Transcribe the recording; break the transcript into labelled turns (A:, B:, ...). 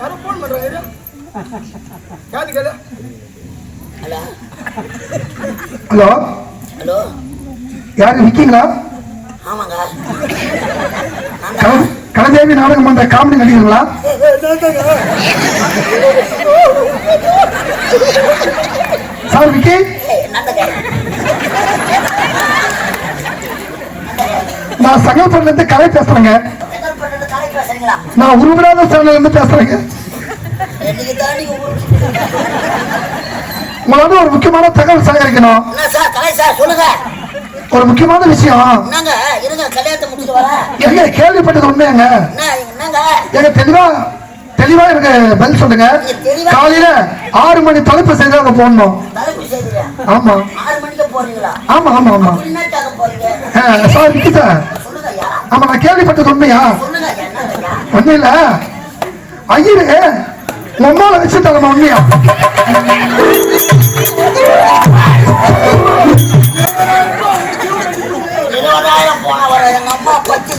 A: யாரும் போன் பண்றாங்க. Hello hello, யாரு விக்கீங்களா? ஆமாங்க. கலைதேவி நாடகம் பண்ற காமெடி நடிகர்களா? சார் விக்கி, நான் சகல்பட்டில இருந்து கலை பேசுறேங்க. நான் உருவராத சேனல்ல இருந்து பேசுறேங்க. உங்களோட ஒரு முக்கியமான தகவல் சேகரிக்கணும். ஒரு முக்கியமான விஷயம். எங்க கேள்விப்பட்டது உண்மையாங்க? எங்க தெளிவா எனக்கு பதில் சொல்லுங்க. காலையில 6 மணி தலைப்பு செய்தாக போடணும். ஆமா ஆமா ஆமா ஆமா சார் விக்கி சார். ஆமா, நான் கேள்விப்பட்டது உண்மையா? ஒண்ணு இல்ல ஐயரு உம்மால வச்சு தரமா உண்மையா? போன வர எங்க அம்மா பச்சு